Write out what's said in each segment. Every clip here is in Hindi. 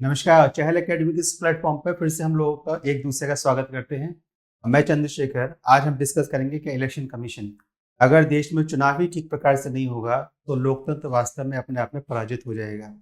नमस्कार। चहल एकेडमी के इस प्लेटफॉर्म पर फिर से हम लोगों का एक दूसरे का स्वागत करते हैं। मैं चंद्रशेखर। आज हम डिस्कस करेंगे कि इलेक्शन कमीशन, अगर देश में चुनाव ही ठीक प्रकार से नहीं होगा तो लोकतंत्र वास्तव में अपने आप में पराजित हो जाएगा।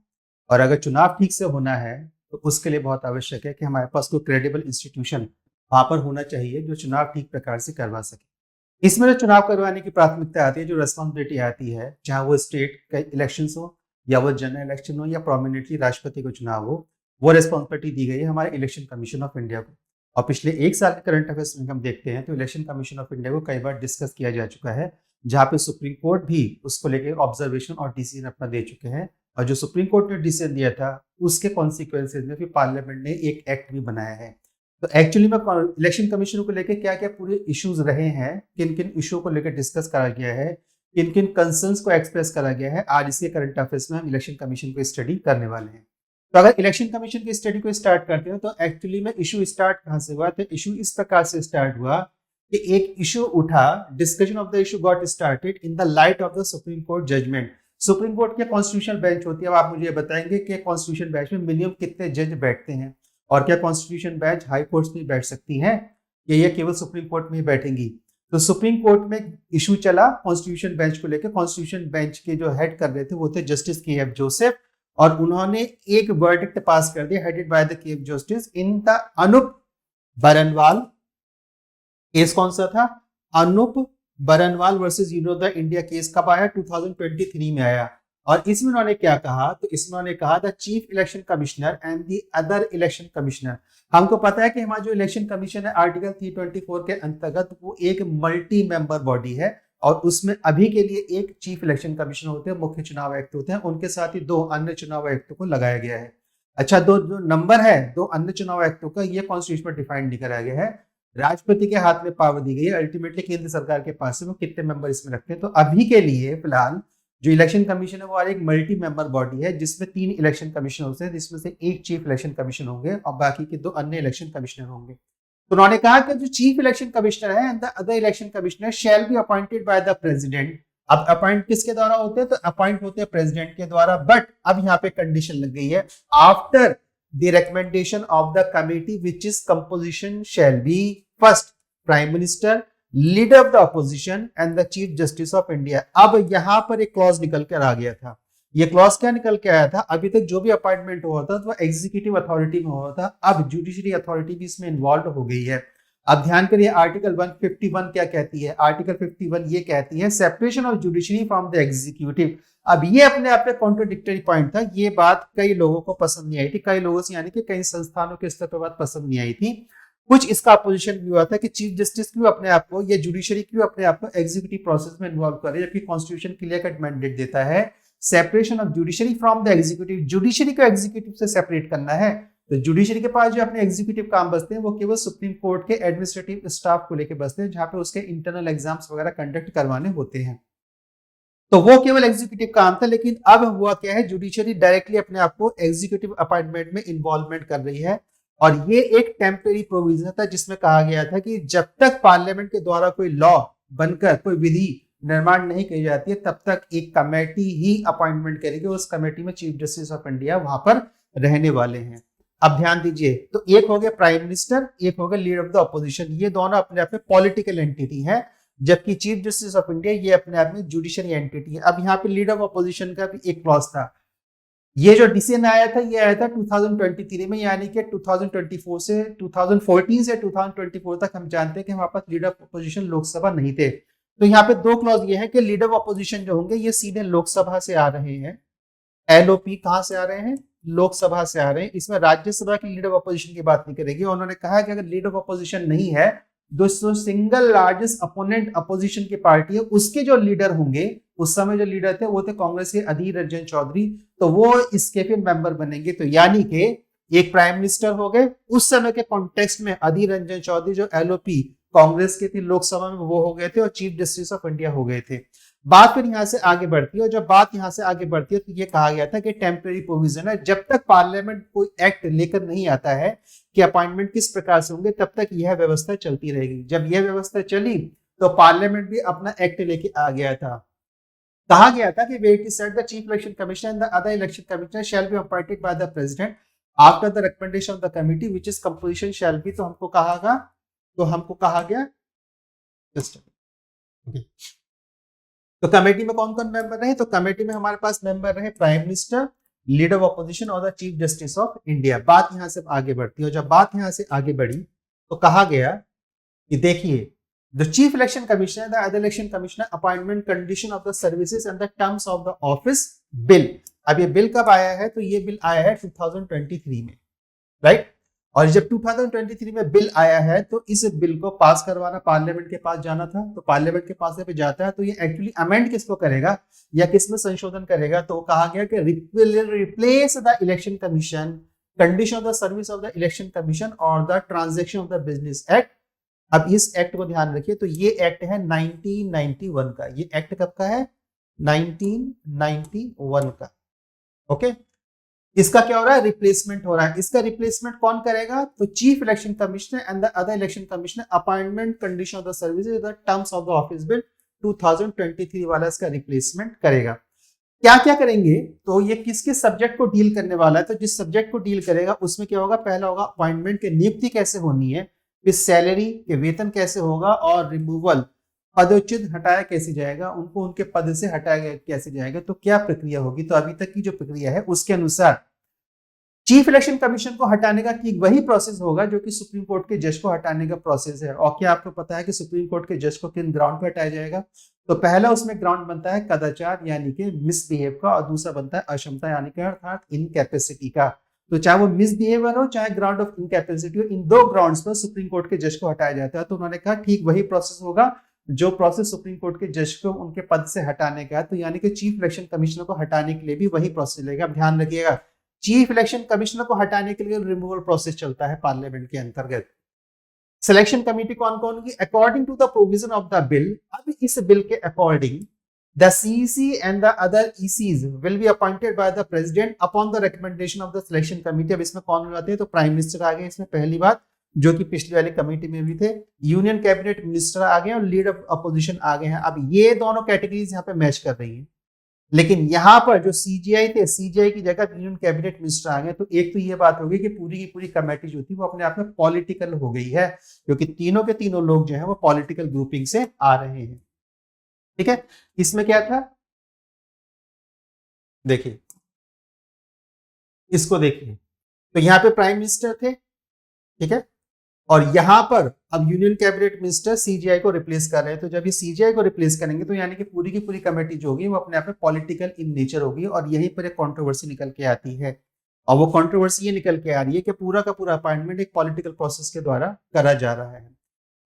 और अगर चुनाव ठीक से होना है तो उसके लिए बहुत आवश्यक है कि हमारे पास कोई क्रेडिबल इंस्टीट्यूशन वहां पर होना चाहिए जो चुनाव ठीक प्रकार से करवा सके। इसमें जो चुनाव करवाने की प्राथमिकता आती है, जो रेस्पॉन्सिबिलिटी आती है, चाहे वो स्टेट का इलेक्शन हो या वो जनरल इलेक्शन हो या प्रोमिनेंटली राष्ट्रपति का चुनाव हो, वो रिस्पॉन्सिबिलिटी दी गई है हमारे इलेक्शन कमीशन ऑफ इंडिया को। और पिछले एक साल के करंट अफेयर्स में हम देखते हैं तो इलेक्शन कमीशन ऑफ इंडिया को कई बार डिस्कस किया जा चुका है, जहाँ पे सुप्रीम कोर्ट भी उसको लेकर ऑब्जर्वेशन और डिसीजन अपना दे चुके हैं। और जो सुप्रीम कोर्ट ने डिसीजन दिया था उसके कॉन्सिक्वेंसेज में फिर पार्लियामेंट ने एक एक्ट भी बनाया है। तो एक्चुअली में इलेक्शन कमीशन को लेकर क्या क्या पूरे इश्यूज रहे हैं, किन किन इशू को लेकर डिस्कस करा गया है, किन किन कंसर्न्स को एक्सप्रेस करा गया है, आज इसके करंट अफेयर्स में हम इलेक्शन कमीशन को स्टडी करने वाले हैं। तो अगर इलेक्शन कमीशन की स्टडी को स्टार्ट करते हैं तो एक्चुअली में इशू स्टार्ट कहां से हुआ? तो इशू इस प्रकार से स्टार्ट हुआ कि एक इशू उठा, discussion of the issue got started in the light of the supreme court judgment. Supreme court की कॉन्स्टिट्यूशनल बेंच होती है। अब आप मुझे बताएंगे कि कॉन्स्टिट्यूशन बेंच में मिनिमम कितने जज बैठते हैं, और क्या कॉन्स्टिट्यूशन बेंच हाई कोर्ट में बैठ सकती है या ये केवल सुप्रीम कोर्ट में ही बैठेंगी? तो सुप्रीम कोर्ट में इशू चला कॉन्स्टिट्यूशन बेंच को लेकर। कॉन्स्टिट्यूशन बेंच के जो हेड कर रहे थे वो थे जस्टिस के एफ जोसेफ, और उन्होंने एक वर्डिक्ट पास कर दिया headed by the chief justice in the Anoop Barnwal case. कौन सा था? Anoop Barnwal versus the India case. कब आया? 2023 में आया। और इसमें उन्होंने क्या कहा? तो इसमें उन्होंने कहा the chief election commissioner and the other election commissioner. हमको पता है कि हमारा जो इलेक्शन कमीशन है आर्टिकल 324 के अंतर्गत वो एक मल्टी मेंबर बॉडी है, और उसमें अभी के लिए एक चीफ इलेक्शन कमिश्नर होते हैं, मुख्य चुनाव आयुक्त होते हैं, उनके साथ ही दो अन्य चुनाव आयुक्तों को लगाया गया है। अच्छा, दो जो नंबर है दो अन्य चुनाव आयुक्तों का, ये कॉन्स्टिट्यूशन में डिफाइन नहीं कराया गया है। राष्ट्रपति के हाथ में पावर दी गई है, अल्टीमेटली केंद्र सरकार के पास है वो कितने मेंबर इसमें रखते हैं। तो अभी के लिए फिलहाल जो इलेक्शन कमीशन है वो एक मल्टी मेंबर बॉडी है जिसमें 3 इलेक्शन कमीशन होते हैं, जिसमें से एक चीफ इलेक्शन कमीशन होंगे और बाकी के 2 अन्य इलेक्शन कमिश्नर होंगे। तो उन्होंने कहा कि जो चीफ इलेक्शन कमिश्नर है and the other election commissioner shall be appointed by the president. अब अपॉइंट किसके द्वारा होते हैं? तो अपॉइंट होते हैं प्रेसिडेंट के द्वारा, बट अब यहाँ पे कंडीशन लग गई है, after the recommendation of the committee which is composition shall B first prime minister, leader of the opposition and the chief justice of India. अब यहां पर एक क्लॉज निकल कर आ गया था। ये क्लॉज क्या निकल के आया था? अभी तक जो भी अपॉइंटमेंट हुआ था वो एग्जीक्यूटिव अथॉरिटी में हुआ था, अब जुडिशरी अथॉरिटी भी इसमें इन्वॉल्व हो गई है। अब ध्यान करिए, आर्टिकल 151 क्या कहती है? आर्टिकल 51 ये कहती है separation of judiciary from the executive. अब ये अपने आप में कॉन्ट्रोडिक्टरी पॉइंट था। ये बात कई लोगों को पसंद नहीं आई थी, कई लोगों से यानी कि कई संस्थानों के स्तर पर बात पसंद नहीं आई थी। कुछ इसका अपोजिशन भी हुआ था कि चीफ जस्टिस क्यों अपने आप को या जुडिशरी क्यों अपने आप को एग्जीक्यूटिव प्रोसेस में इन्वॉल्व करे, जबकि कॉन्स्टिट्यूशन क्लियर कट मैंडेट देता है separation of judiciary from the executive. Judiciary को एग्जीक्यूटिव से सेपरेट करना है। तो जुडिशरी के पास जो अपने एग्जीक्यूटिव काम बचते हैं वो केवल सुप्रीम कोर्ट के एडमिनिस्ट्रेटिव स्टाफ को लेकर बचते हैं, जहां पे उसके इंटरनल एग्जाम्स वगैरह कंडक्ट करवाने होते हैं। तो वो केवल एग्जीक्यूटिव काम था। लेकिन अब हुआ क्या है, जुडिशरी डायरेक्टली अपने आप को एग्जीक्यूटिव अपॉइंटमेंट में इन्वॉल्वमेंट कर रही है। और ये एक टेम्परेरी प्रोविजन था जिसमें कहा गया था कि जब तक पार्लियामेंट के द्वारा कोई लॉ बनकर कोई विधि निर्माण नहीं की जाती है तब तक एक कमेटी ही अपॉइंटमेंट करेगी। उस कमेटी में चीफ जस्टिस ऑफ इंडिया वहां पर रहने वाले हैं। अब ध्यान दीजिए, तो एक हो गया प्राइम मिनिस्टर, एक हो गया लीडर ऑफ द अपोजिशन। ये दोनों अपने आप में पॉलिटिकल एंटिटी है, जबकि चीफ जस्टिस ऑफ इंडिया ये अपने आप में जुडिशरी एंटिटी है। अब यहाँ पे लीडर ऑफ अपोजिशन का भी एक क्लॉज था। ये जो डिसीजन आया था ये आया था 2023 में, यानी कि 2024 से 2014 से 2024 तक हम जानते हैं कि हमारे पास लीडर ऑफ अपोजिशन लोकसभा नहीं थे। तो यहाँ पे 2 क्लॉज ये है कि लीडर ऑफ अपोजिशन जो होंगे ये सीधे लोकसभा से आ रहे हैं। एलओपी कहां से आ रहे हैं? लोकसभा से आ रहे हैं। इसमें राज्यसभा की लीडर ऑफ अपोजिशन की बात नहीं करेगी। उन्होंने कहा कि अगर लीडर ऑफ अपोजिशन नहीं है, जो सिंगल लार्जेस्ट अपोनेंट अपोजिशन की पार्टी है उसके जो लीडर होंगे, उस समय जो लीडर थे वो थे कांग्रेस के अधीर रंजन चौधरी, तो वो इसके फिर मेंबर बनेंगे। तो यानी कि एक प्राइम मिनिस्टर हो गए, उस समय के कॉन्टेक्स्ट में अधीर रंजन चौधरी जो एलओपी कांग्रेस के थे लोकसभा में वो हो गए थे, और चीफ जस्टिस ऑफ इंडिया हो गए थे। बात फिर यहां से आगे बढ़ती है, और जब बात यहां से आगे बढ़ती है तो ये कहा गया था कि टेम्परेरी प्रोविजन है, जब तक पार्लियामेंट कोई एक्ट लेकर नहीं आता है कि अपॉइंटमेंट किस प्रकार से होंगे तब तक यह व्यवस्था चलती रहेगी। जब यह व्यवस्था चली तो पार्लियामेंट भी अपना एक्ट लेके आ गया था। कहा गया था कि wait is set the chief election commissioner and the other election commissioner shall be appointed by the president after the recommendation of the committee which is composition shall be, तो हमको कहा गया तो कमेटी में कौन कौन मेंबर रहे, तो कमेटी में हमारे पास मेंबर रहे prime minister, leader of opposition और the chief justice of India. बात यहां से आगे बढ़ती है, और जब बात यहां से आगे बढ़ी तो कहा गया कि देखिए the chief election commissioner, the other election commissioner, appointment, condition of the services and the terms of the office bill. अब ये बिल कब आया है, तो ये बिल आया है 2023 में, राइट। और जब 2023 में बिल आया है तो इस बिल को पास करवाना पार्लियामेंट के पास जाना था, तो पार्लियामेंट के पास जब जाता है तो ये एक्चुअली अमेंड किसको करेगा या किसमें संशोधन करेगा, तो कहा गया कि replace the election commission, condition of the service of the election commission और the transaction of the business act. अब इस एक्ट को ध्यान रखिए, तो ये एक्ट है 1991 का, ये एक्ट कब का है, 1991 का, ओके। इसका क्या हो रहा है, रिप्लेसमेंट हो रहा है। इसका रिप्लेसमेंट कौन करेगा, तो chief election commissioner and the other election commissioner, appointment, condition of the services, the terms of the office bill 2023 वाला इसका रिप्लेसमेंट करेगा। क्या क्या करेंगे, तो ये किस किस सब्जेक्ट को डील करने वाला है, तो जिस सब्जेक्ट को डील करेगा उसमें क्या होगा, पहला होगा अपॉइंटमेंट की नियुक्ति कैसे होनी है, फिर सैलरी के वेतन कैसे होगा, और रिमूवल, पदोच्युत हटाया कैसे जाएगा, उनको उनके पद से हटाया कैसे जाएगा, तो क्या प्रक्रिया होगी। तो अभी तक की जो प्रक्रिया है उसके अनुसार चीफ इलेक्शन कमीशन को हटाने का ठीक वही प्रोसेस होगा जो कि सुप्रीम कोर्ट के जज को हटाने का प्रोसेस है। और क्या आपको पता है कि सुप्रीम कोर्ट के जज को किन ग्राउंड पर हटाया जाएगा, तो पहला उसमें ग्राउंड बनता है कदाचार यानी कि मिसबिहेव का, और दूसरा बनता है अक्षमता यानी कि अर्थात इनकैपेसिटी का। तो चाहे वो मिसबिहेवियर हो चाहे ग्राउंड ऑफ इनकैपेसिटी हो, इन दो ग्राउंड्स पर सुप्रीम कोर्ट के जज को हटाया जाता है। तो उन्होंने कहा ठीक वही प्रोसेस होगा जो प्रोसेस सुप्रीम कोर्ट के जज को उनके पद से हटाने का है, तो यानी कि चीफ इलेक्शन कमिश्नर को हटाने के लिए भी वही प्रोसेस लेगा। अब ध्यान रखिएगा, चीफ इलेक्शन कमिश्नर को हटाने के लिए रिमूवल प्रोसेस चलता है पार्लियामेंट के अंतर्गत। सिलेक्शन कमेटी कौन कौन की, according to the provision of the bill. अब इस बिल के according the CEC and the other ECs will be appointed by the president upon the recommendation of the selection committee. अब इसमें कौन हो जाते हैं, तो प्राइम मिनिस्टर आ गए इसमें पहली बात, जो कि पिछली वाली कमेटी में भी थे, यूनियन कैबिनेट मिनिस्टर आ गए और लीडर ऑफ अपोजिशन आ गए हैं। अब ये दोनों कैटेगरीज यहाँ पे मैच कर रही हैं, लेकिन यहां पर जो सीजीआई थे, सीजीआई की जगह यूनियन कैबिनेट मिनिस्टर आ गए। तो एक तो ये बात होगी कि पूरी की पूरी कमेटी जो थी वो अपने आप में पॉलिटिकल हो गई है, क्योंकि तीनों के तीनों लोग जो है वो पॉलिटिकल ग्रुपिंग से आ रहे हैं, ठीक है। इसमें क्या था, देखिए इसको देखिए, तो यहाँ पे प्राइम मिनिस्टर थे, ठीक है, और यहां पर अब यूनियन कैबिनेट मिनिस्टर सीजीआई को रिप्लेस कर रहे हैं। तो जब ये सीजीआई को रिप्लेस करेंगे तो यानी कि पूरी की पूरी कमेटी जो होगी वो अपने आप में पॉलिटिकल इन नेचर होगी, और यहीं पर एक कंट्रोवर्सी निकल के आती है। और वो कंट्रोवर्सी ये निकल के आ रही है कि पूरा का पूरा अपॉइंटमेंट एक पॉलिटिकल प्रोसेस के द्वारा करा जा रहा है।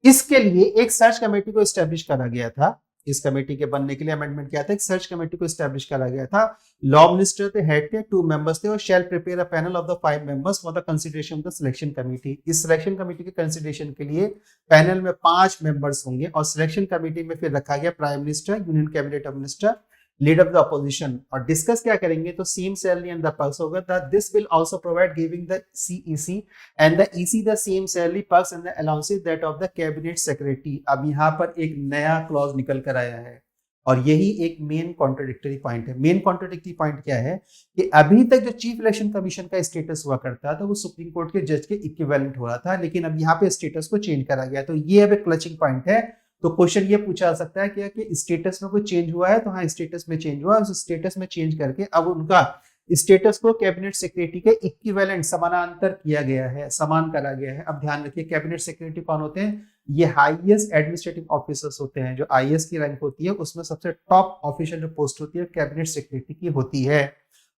इसके लिए एक सर्च कमेटी को एस्टेब्लिश करा गया था। इस कमेटी के बनने के लिए अमेंडमेंट किया था, एक सर्च कमेटी को एस्टेब्लिश करा गया था। लॉ मिनिस्टर थे, हेड थे, 2 मेंबर्स थे, और shall prepare a panel of the 5 members for the consideration of the selection committee. इस सिलेक्शन कमेटी के कंसिडरेशन के लिए पैनल में 5 मेंबर्स होंगे, और सिलेक्शन कमेटी में फिर रखा गया prime minister, union cabinet minister, leader of the opposition. और डिस्कस क्या करेंगे, तो same salary and the perks होगा। This will also provide giving the CEC and the EC the same salary, perks and the allowances that of the cabinet secretary. अब यहाँ पर एक नया क्लॉज निकल कर आया है, और यही एक मेन कॉन्ट्राडिक्टरी पॉइंट है। मेन कॉन्ट्राडिक्टरी पॉइंट क्या है कि अभी तक जो चीफ इलेक्शन कमीशन का स्टेटस हुआ करता था वो सुप्रीम कोर्ट के जज के इक्विवेलेंट हो रहा था, लेकिन अब यहाँ पे स्टेटस को चेंज करा गया। तो ये अब एक क्लचिंग पॉइंट है। तो क्वेश्चन ये पूछा जा सकता है क्या कि स्टेटस में कोई चेंज हुआ है, तो हाँ स्टेटस में चेंज हुआ, उस स्टेटस में चेंज करके अब उनका स्टेटस को कैबिनेट सेक्रेटरी के इक्विवेलेंट समानांतर किया गया है, समान करा गया है। अब ध्यान रखिए, कैबिनेट सेक्रेटरी कौन होते हैं, ये हाईएस्ट एडमिनिस्ट्रेटिव ऑफिसर्स होते हैं। जो आईएएस की रैंक होती है उसमें सबसे टॉप ऑफिशियल जो पोस्ट होती है कैबिनेट सेक्रेटरी की होती है।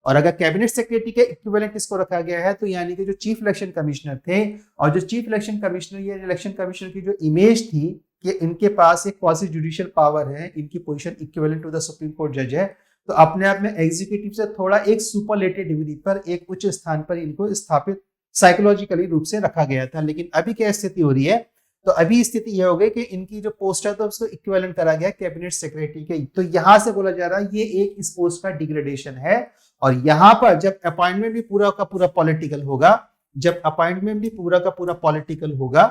और अगर कैबिनेट सेक्रेटरी के इक्विवेलेंट इसको रखा गया है, तो यानी कि जो चीफ इलेक्शन कमिश्नर थे, और जो चीफ इलेक्शन कमिश्नर, ये इलेक्शन कमिश्नर की जो इमेज थी कि इनके पास एक क्वासी जुडिशियल पावर है, इनकी position equivalent to the supreme court जज है, तो अपने आप में एग्जीक्यूटिव से थोड़ा एक सुपरलेटिव डिग्री पर, एक उच्च स्थान पर इनको स्थापित साइकोलॉजिकली रूप से रखा गया था। लेकिन अभी क्या स्थिति हो रही है, तो अभी स्थिति यह हो गई कि इनकी जो पोस्ट है तो उसको इक्विवेलेंट करा गया कैबिनेट सेक्रेटरी के। तो यहां से बोला जा रहा है ये एक इस पोस्ट का डिग्रेडेशन है। और यहां पर जब अपॉइंटमेंट भी पूरा का पूरा पॉलिटिकल होगा, जब अपॉइंटमेंट भी पूरा का पूरा पॉलिटिकल होगा,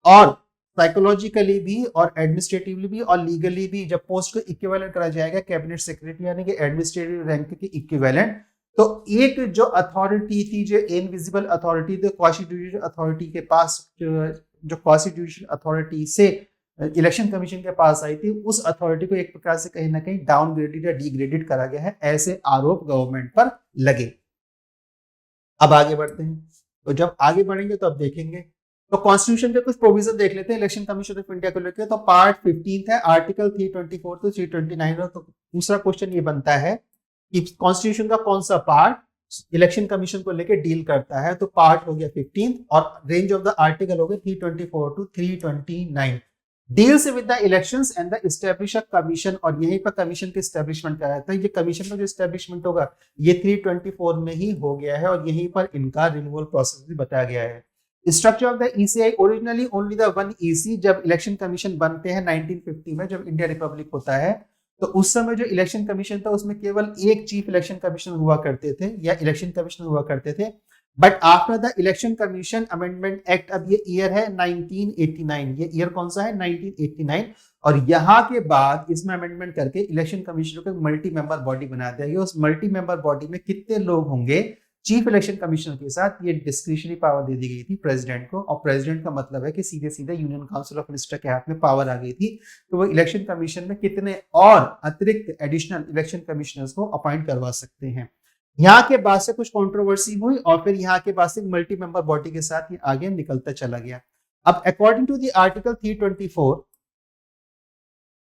और साइकोलॉजिकली भी और एडमिनिस्ट्रेटिवली भी और लीगली भी जब पोस्ट को इक्विवेलेंट करा जाएगा कैबिनेट सेक्रेटरी यानी कि एडमिनिस्ट्रेटिव रैंक के इक्विवेलेंट, तो एक जो अथॉरिटी थी, जो इनविजिबल अथॉरिटी थी, कॉन्स्टिट्यूशनल अथॉरिटी के पास, जो कॉन्स्टिट्यूशनल अथॉरिटी से इलेक्शन कमीशन के पास आई थी, उस अथॉरिटी को एक प्रकार से कहीं ना कहीं डाउनग्रेडेड या डिग्रेडेड करा गया है, ऐसे आरोप गवर्नमेंट पर लगे। अब आगे बढ़ते हैं। तो जब आगे बढ़ेंगे तो अब देखेंगे, तो कॉन्स्टिट्यूशन के कुछ प्रोविजन देख लेते हैं इलेक्शन कमीशन ऑफ इंडिया को लेकर। तो पार्ट 15 है, आर्टिकल 324 to 329। तो दूसरा क्वेश्चन ये बनता है कि कॉन्स्टिट्यूशन का कौन सा पार्ट इलेक्शन कमीशन को लेकर डील करता है। तो पार्ट हो गया 15 और रेंज ऑफ द आर्टिकल हो गया 324 to 329। Deals with the elections and the establish a commission, और यहीं पर कमीशन के एस्टैब्लिशमेंट का रहता है। ये कमीशन का जो एस्टैब्लिशमेंट होगा ये 324 में ही हो गया है, और यहीं पर इनका रिन्यूअल प्रोसेस भी बताया गया है। Structure of the ECI, originally only the one EC. जब इलेक्शन कमीशन बनते हैं 1950 में, जब इंडिया रिपब्लिक होता है, तो उस समय जो इलेक्शन कमीशन था उसमें केवल एक चीफ इलेक्शन कमिश्नर हुआ करते थे, या इलेक्शन कमिश्नर हुआ करते थे। But after the election commission amendment act, अब ये ईयर है 1989, ये ईयर कौन सा है 1989, और यहाँ के बाद इसमें अमेंडमेंट करके इलेक्शन कमीशन को मल्टी मेंबर बॉडी बना दिया गया। उस मल्टी मेंबर बॉडी में कितने लोग होंगे चीफ इलेक्शन कमिश्नर के साथ, ये डिस्क्रिशनरी पावर दे दी गई थी प्रेसिडेंट को। और प्रेसिडेंट का मतलब है कि सीधे सीधे यूनियन काउंसिल ऑफ मिनिस्टर के हाथ में पावर आ गई थी। तो वो इलेक्शन कमीशन में कितने और अतिरिक्त एडिशनल इलेक्शन कमिश्नर्स को अपॉइंट करवा सकते हैं। यहाँ के बाद से कुछ कंट्रोवर्सी हुई, और फिर यहाँ के बाद से मल्टी मेंबर बॉडी के साथ ये आगे निकलता चला गया। अब according to the article 324,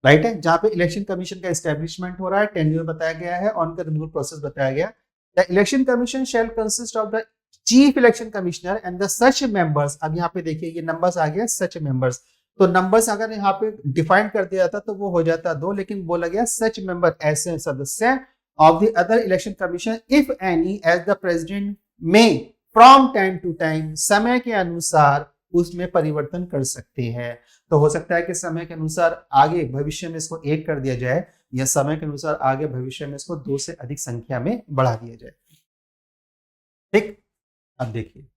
right है, जहां पे इलेक्शन कमीशन का एस्टेब्लिशमेंट हो रहा है, टेन्योर बताया गया है और उनका रिन्यूअल प्रोसेस बताया गया। The election commission shell consist of the chief election commissioner and the such members. अब यहाँ पे देखिए ये नंबर्स आ गया, सच मेंबर्स। तो नंबर्स अगर यहाँ पे डिफाइन कर दिया जाता तो वो हो जाता 2, लेकिन बोला गया सच मेंबर, ऐसे सदस्य of the other election commission if any as the president may from time to time, समय के अनुसार उसमें परिवर्तन कर सकते हैं। तो हो सकता है कि समय के अनुसार आगे भविष्य में इसको 1 कर दिया जाए, या समय के अनुसार आगे भविष्य में इसको 2 से अधिक संख्या में बढ़ा दिया जाए। ठीक, अब देखिए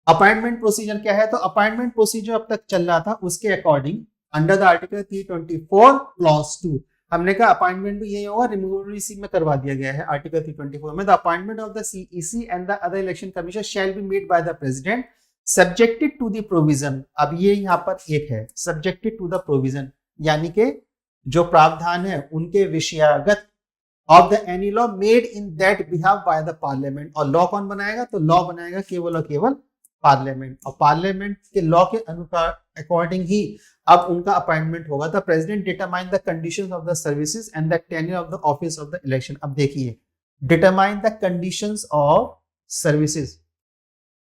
अपॉइंटमेंट प्रोसीजर क्या है। तो अपॉइंटमेंट प्रोसीजर अब तक चल रहा था, उसके according under the article 324 clause 2 हमने कहा अपॉइंटमेंट भी यही होगा, रिमूवल इसी में करवा दिया गया है आर्टिकल 324 में। The appointment of the CEC and the other election commission shall be made by the president subjected to the provision. अब ये यहाँ पर एक है सब्जेक्टेड टू द प्रोविजन, यानी कि जो प्रावधान है उनके विषयागत of the any law made in that behalf by the parliament. और लॉ कौन बनाएगा, तो लॉ बनाएगा केवल और केवल पार्लियामेंट, और पार्लियामेंट के लॉ के अनुसार अकॉर्डिंग ही अब उनका अपॉइंटमेंट होगा। The president determine the conditions of the services and the tenure of the office of the election. अब देखिए determine the conditions of services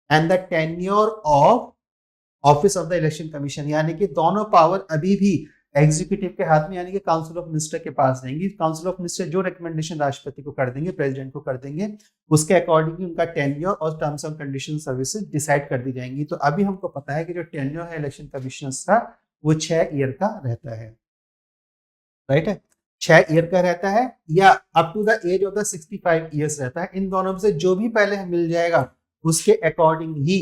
and the tenure of office of the election commission, यानी कि दोनों पावर अभी भी एग्जीक्यूटिव के हाथ में, यानी कि काउंसिल ऑफ मिनिस्टर के पास रहेंगी। काउंसिल ऑफ मिनिस्टर जो रिकमेंडेशन राष्ट्रपति को कर देंगे, प्रेसिडेंट को कर देंगे, उसके अकॉर्डिंग उनका टेन्योर और terms and condition services decide कर दी जाएंगी। तो अभी हमको पता है कि जो टेन्योर है इलेक्शन कमिश्नर्स का वो 6 ईयर का रहता है, राइट है, 6 ईयर का रहता है, या up to the age of the 65 years रहता है। इन दोनों में से जो भी पहले मिल जाएगा उसके अकॉर्डिंग ही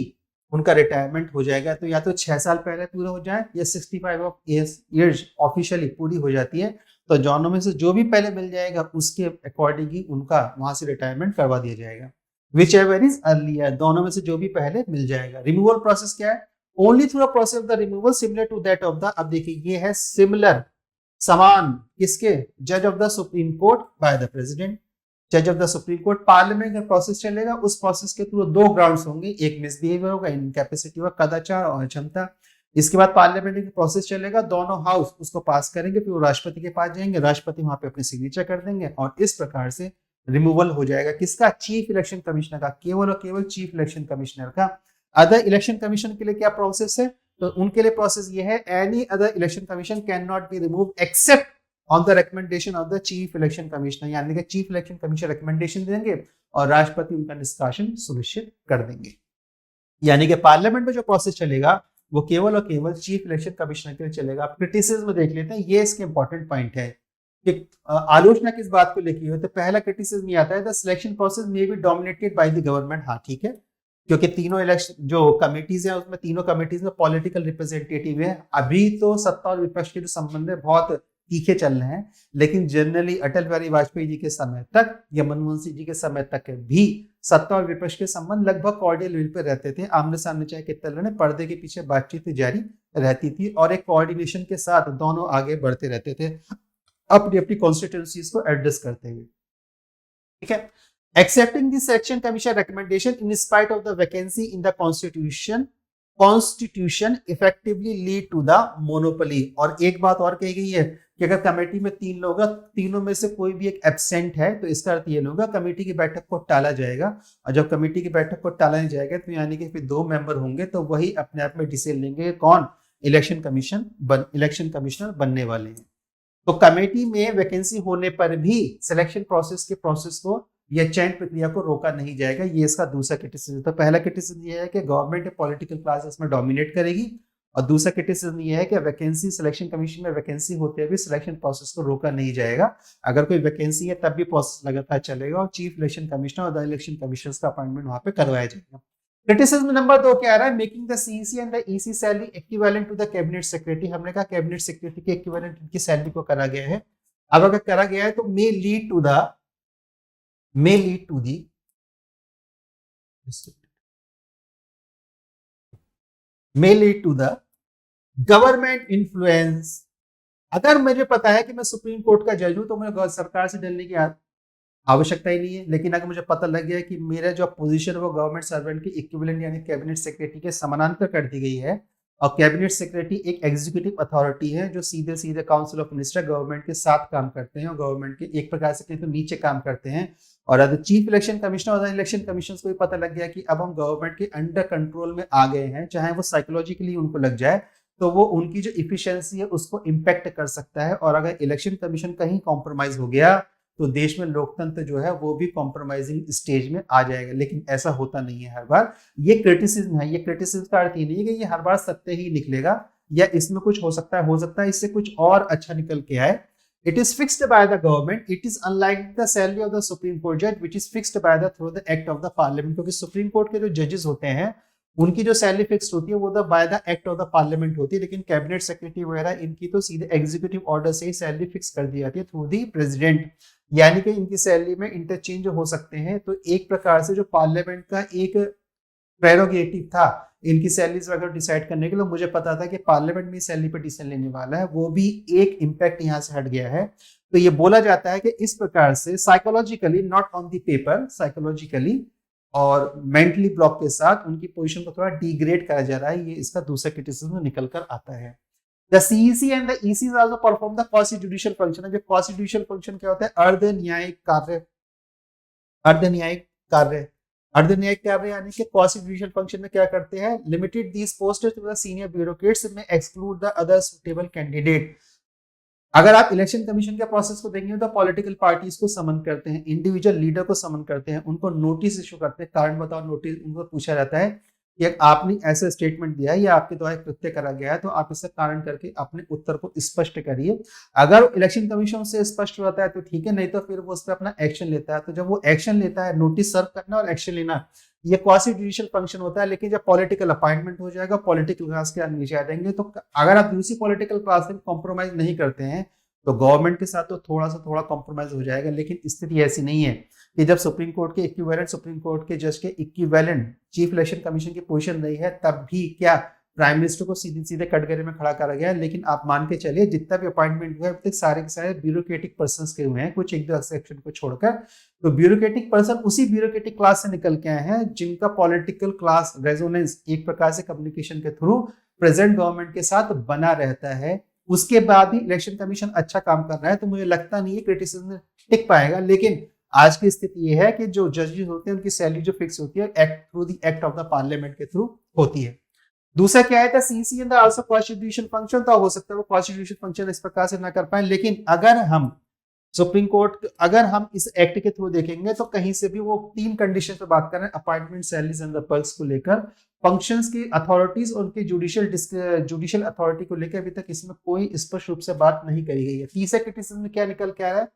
उनका रिटायरमेंट हो जाएगा। तो या तो 6 साल पहले पूरा हो जाए, या 65 ईयर्स ऑफिशियली पूरी हो जाती है। तो दोनों में से जो भी पहले मिल जाएगा उसके अकॉर्डिंग ही उनका वहां से रिटायरमेंट करवा दिया जाएगा। विच एवर इज अर्लियर, दोनों में से जो भी पहले मिल जाएगा। रिमूवल प्रोसेस क्या है, only through a process of the removal similar to that of the, अब देखिए ये है सिमिलर, समान किसके, जज of the supreme Court by the president. जज of the supreme Court parliament का प्रोसेस चलेगा, उस प्रोसेस के थ्रू 2 ग्राउंड्स होंगे, एक मिसबिहेवियर होगा, इनकैपेसिटी होगा, कदाचार और अक्षमता। इसके बाद पार्लियामेंट का प्रोसेस चलेगा, दोनों हाउस उसको पास करेंगे, फिर वो राष्ट्रपति के पास जाएंगे, राष्ट्रपति वहां पे अपने सिग्नेचर कर देंगे, और इस प्रकार से रिमूवल हो जाएगा किसका, चीफ इलेक्शन कमिश्नर का, केवल और केवल चीफ इलेक्शन कमिश्नर का। अदर इलेक्शन कमीशन के लिए क्या प्रोसेस है, तो उनके लिए प्रोसेस ये है, any other election commission can not be remove except on the recommendation of the chief election commissioner, यानी कि चीफ इलेक्शन कमीशन रिकमेंडेशन देंगे और राष्ट्रपति उनका निष्कासन सुनिश्चित कर देंगे। यानी कि पार्लियामेंट में जो प्रोसेस चलेगा वो केवल और केवल चीफ इलेक्शन कमिश्नर के लिए चलेगा। क्रिटिसिज्म देख लेते हैं, ये इसके इंपॉर्टेंट पॉइंट है कि आलोचना किस बात को लेके हो। तो पहला क्रिटिसिज्म ये आता है, the selection process may be dominated by the government. हाँ ठीक है, क्योंकि तीनों इलेक्शन जो कमिटीज है उसमें तीनों कमिटीज में पॉलिटिकल रिप्रेजेंटेटिव है। अभी तो सत्ता और विपक्ष के जो संबंध है बहुत तीखे चल रहे हैं, लेकिन जनरली अटल बिहारी वाजपेयी जी के समय तक या मनमोहन सिंह जी के समय तक भी सत्ता और विपक्ष के संबंध लगभग कॉर्डियल लेवल पे रहते थे। आमने सामने चाहे कितने लड़े, पर्दे के पीछे बातचीत जारी रहती थी और एक कोऑर्डिनेशन के साथ दोनों आगे बढ़ते रहते थे अपनी अपनी कॉन्स्टिट्यूंसीज को एडजस्ट करते हुए। ठीक है, accepting the selection commission recommendation in spite of the vacancy in the constitution effectively lead to the monopoly। और एक बात और कही गई है कि अगर कमेटी में 3 लोग हैं, तीनों में से कोई भी एक एब्सेंट है तो इसका अर्थ ये होगा कमेटी की बैठक को टाला जाएगा, और जब कमेटी की बैठक को टाला नहीं जाएगा तो यानी कि फिर 2 मेंबर होंगे तो वही अपने आप में डिसीजन लेंगे कौन इलेक्शन कमिश्नर बनने वाले हैं। तो कमेटी में वैकेंसी होने पर भी सिलेक्शन प्रोसेस को या चयन प्रक्रिया को रोका नहीं जाएगा। ये इसका दूसरा क्रिटिसिज्म था। पहला क्रिटिसिज्म ये है कि गवर्नमेंट पॉलिटिकल क्लास इसमें डोमिनेट करेगी, और दूसरा क्रिटिसिज्म ये है कि वैकेंसी सिलेक्शन कमीशन में वैकेंसी होते हुए सिलेक्शन प्रोसेस को रोका नहीं जाएगा। अगर कोई वैकेंसी है तब भी प्रोसेस लगातार चलेगा और चीफ इलेक्शन कमिश्नर और द इलेक्शन कमिश्नर का अपॉइंटमेंट वहां पे करवाया जाएगा। क्रिटिसिज्म नंबर 2 क्या आ रहा है? Making the CEC and the EC salary equivalent to the cabinet secretary. हमने कहा कैबिनेट सेक्रेटरी के इक्विवेलेंट उनकी सैलरी को करा गया है। अब अगर करा गया है तो may lead to the government influence. अगर मुझे पता है कि मैं सुप्रीम कोर्ट का जज हूं तो मुझे सरकार से डरने की आवश्यकता ही नहीं है, लेकिन अगर मुझे पता लग गया कि मेरा जो पोजीशन है वो गवर्नमेंट सर्वेंट की इक्विवेलेंट यानी कैबिनेट सेक्रेटरी के समानांतर कर दी गई है, और कैबिनेट सेक्रेटरी एक एग्जीक्यूटिव अथॉरिटी है जो सीधे सीधे काउंसिल ऑफ मिनिस्टर गवर्नमेंट के साथ काम करते हैं और गवर्नमेंट के एक प्रकार से तो नीचे काम करते हैं, और अगर चीफ इलेक्शन कमिश्नर और इलेक्शन कमीशन को भी पता लग गया कि अब हम गवर्नमेंट के अंडर कंट्रोल में आ गए हैं, चाहे वो साइकोलॉजिकली उनको लग जाए तो वो उनकी जो इफिशियंसी है उसको इम्पैक्ट कर सकता है। और अगर इलेक्शन कमीशन कहीं कॉम्प्रोमाइज हो गया तो देश में लोकतंत्र जो है वो भी कॉम्प्रोमाइजिंग स्टेज में आ जाएगा, लेकिन ऐसा होता नहीं है हर बार। ये क्रिटिसिज्म है, ये क्रिटिसिज्म का अर्थ ये नहीं है कि ये हर बार सत्य ही निकलेगा या इसमें कुछ हो सकता है इससे कुछ और अच्छा निकल के आए। It is fixed by the government. It is unlike the salary of the Supreme Court judge, which is fixed by through the act of the parliament। क्योंकि सुप्रीम कोर्ट के जो जजेस होते हैं उनकी जो सैलरी फिक्स होती है वो तो by the act of the parliament होती है, लेकिन कैबिनेट सेक्रेटरी वगैरह इनकी तो सीधे एग्जीक्यूटिव ऑर्डर से ही सैलरी फिक्स कर दी जाती है थ्रू दी प्रेसिडेंट, यानी कि इनकी सैलरी में इंटरचेंज हो सकते हैं। तो एक प्रकार से जो पार्लियामेंट का एक प्रेरोगेटिव था इनकी सैलरीज वगैरह डिसाइड करने के लिए, मुझे पता था कि पार्लियामेंट में सैलरी पे डिसीजन लेने वाला है, वो भी एक इम्पैक्ट यहाँ से हट गया है। तो ये बोला जाता है कि इस प्रकार से psychologically, not on the paper, psychologically और मेंटली ब्लॉक के साथ उनकी पोजीशन को थोड़ा डिग्रेड करा जा रहा है। ये इसका दूसरा क्रिटिसिज्म निकल कर आता है। The CEC and the ECs also perform the quasi judicial function। जो quasi judicial function क्या होता है? अर्ध न्यायिक कार्य यानी कि क्वासी जुडिशियल फंक्शन में क्या करते हैं? Limited these posts to the senior bureaucrats में exclude the other suitable candidate. अगर आप इलेक्शन कमीशन के प्रोसेस को देखेंगे तो पॉलिटिकल पार्टीज को समन करते हैं, इंडिविजुअल लीडर को समन करते हैं, उनको नोटिस इशू करते हैं, कारण बताओ नोटिस, उनको पूछा जाता है कि आपने ऐसा स्टेटमेंट दिया है या आपके द्वारा कृत्य करा गया है तो आप इससे कारण करके अपने उत्तर को स्पष्ट करिए। अगर इलेक्शन कमीशन से स्पष्ट होता है तो ठीक है, नहीं तो फिर वो उस पर अपना एक्शन लेता है। तो जब वो एक्शन लेता है, नोटिस सर्व करना और एक्शन लेना, ये क्वासी जुडिशियल फंक्शन होता है। लेकिन जब पॉलिटिकल अपॉइंटमेंट हो जाएगा, पॉलिटिकल क्लास के नीचे आ जाएंगे, तो अगर आप दूसरी पॉलिटिकल क्लास में कॉम्प्रोमाइज नहीं करते हैं तो गवर्नमेंट के साथ तो थोड़ा कॉम्प्रोमाइज हो जाएगा। लेकिन स्थिति ऐसी नहीं है कि जब सुप्रीम कोर्ट के इक्विवेलेंट, सुप्रीम कोर्ट के जज के इक्विवेलेंट चीफ इलेक्शन कमीशन की पोजीशन नहीं है, तब भी क्या प्राइम मिनिस्टर को सीधे कटघरे में खड़ा करा गया। लेकिन आप मान के चलिए जितना भी अपॉइंटमेंट हुआ है सारे के सारे ब्यूरोक्रेटिक पर्सन के हुए हैं, कुछ एक दो सेक्शन को छोड़कर। तो ब्यूरोक्रेटिक पर्सन उसी ब्यूरोक्रेटिक क्लास से निकल के आए हैं जिनका पॉलिटिकल क्लास रेजोनेंस एक प्रकार से कम्युनिकेशन के थ्रू प्रेजेंट गवर्नमेंट के साथ बना रहता है। उसके बाद भी इलेक्शन कमीशन अच्छा काम कर रहा है, तो मुझे लगता नहीं है क्रिटिसिज्म टिक पाएगा। लेकिन आज की स्थिति ये है कि जो जजेस होते हैं उनकी सैलरी जो फिक्स होती है act through the act of the parliament के थ्रू होती है। दूसरा क्या है? CC and also constitution function. तो हो सकता है वो कॉन्स्टिट्यूशन फंक्शन इस प्रकार से ना कर पाए, लेकिन अगर हम सुप्रीम कोर्ट, अगर हम इस एक्ट के थ्रू देखेंगे तो कहीं से भी वो 3 कंडीशन पे बात कर रहे हैं, appointment, salaries and the perks को लेकर, फंक्शंस की अथॉरिटीज और उनकी जुडिशियल अथॉरिटी को लेकर अभी तक इसमें कोई स्पष्ट रूप से बात नहीं करी गई है। तीसरे क्रिटिसिज्म में क्या निकल के आ रहा है?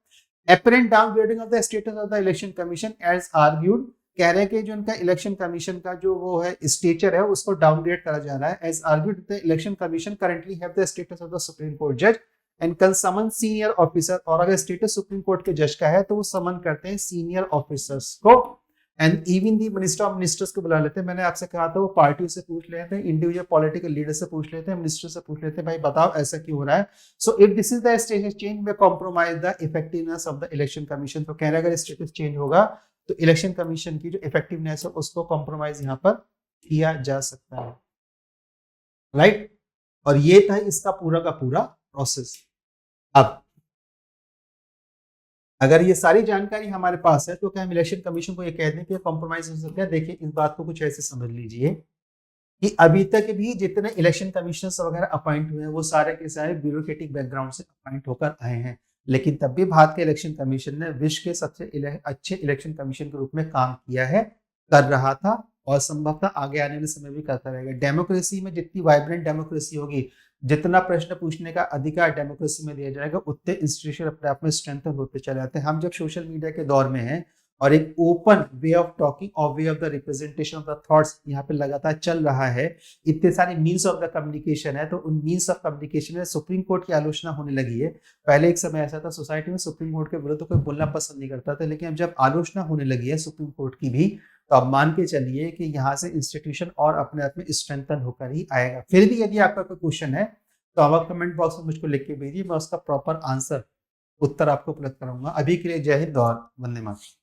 apparent downgrading of the status of the election commission as argued। कह रहे हैं कि जो उनका इलेक्शन कमीशन का जो वो है स्टेचर है उसको डाउनग्रेड करा जा रहा है। As argued the election commission currently have the status of the supreme court जज and can summon senior officer, और अगर स्टेटस सुप्रीम कोर्ट के जज का है तो वो समन करते हैं सीनियर ऑफिसर्स को, and even the minister of ministers को बुला लेते हैं। मैंने आपसे कहा था वो पार्टियों से पूछ लेते हैं, इंडिविजुअल पॉलिटिकल लीडर से पूछ लेते हैं, मिनिस्टर से पूछ लेते हैं, भाई बताओ ऐसा क्यों हो रहा है। So if this is the status change में compromise the effectiveness of the election commission, तो कह रहे अगर स्टेटस चेंज होगा तो इलेक्शन कमीशन की जो इफेक्टिवनेस है उसको कॉम्प्रोमाइज यहाँ पर किया जा सकता है, राइट। और ये था इसका पूरा का पूरा प्रोसेस। अब अगर ये सारी जानकारी हमारे पास है तो क्या हम इलेक्शन कमीशन को ये कह दें कि कॉम्प्रोमाइज हो सकता है। देखिए इस बात को कुछ ऐसे समझ लीजिए कि अभी तक भी जितने इलेक्शन कमिश्नर्स वगैरह अपॉइंट हुए हैं वो सारे के सारे ब्यूरोक्रेटिक बैकग्राउंड से अपॉइंट होकर आए हैं, लेकिन तब भी भारत के इलेक्शन कमीशन ने विश्व के सबसे अच्छे इलेक्शन कमीशन के रूप में काम किया है, कर रहा था और संभवतः आगे आने वाले समय भी करता रहेगा। डेमोक्रेसी में जितनी वाइब्रेंट डेमोक्रेसी होगी, जितना प्रश्न पूछने का अधिकार डेमोक्रेसी में दिया जाएगा, उतने इंस्टीट्यूशन अपने आप में स्ट्रेंथन होते चले जाते हैं। हम जब सोशल मीडिया के दौर में हैं और एक ओपन वे ऑफ टॉकिंग और way of the representation of the thoughts यहाँ पे लगातार चल रहा है, इतने सारे मीन्स ऑफ द कम्युनिकेशन है, तो उन मीन्स ऑफ कम्युनिकेशन में सुप्रीम कोर्ट की आलोचना होने लगी है। पहले एक समय ऐसा था सोसाइटी में सुप्रीम कोर्ट के विरुद्ध कोई बोलना पसंद नहीं करता था, लेकिन अब जब आलोचना होने लगी है सुप्रीम कोर्ट की भी, तो अब मान के चलिए कि यहाँ से इंस्टीट्यूशन और अपने आप में स्ट्रेंथन होकर ही आएगा। फिर भी यदि आपका कोई क्वेश्चन है तो आप कमेंट बॉक्स में मुझको लिख के भेजिए, मैं उसका प्रॉपर आंसर उत्तर आपको उपलब्ध कराऊंगा। अभी के लिए जय हिंद और वंदे मातरम।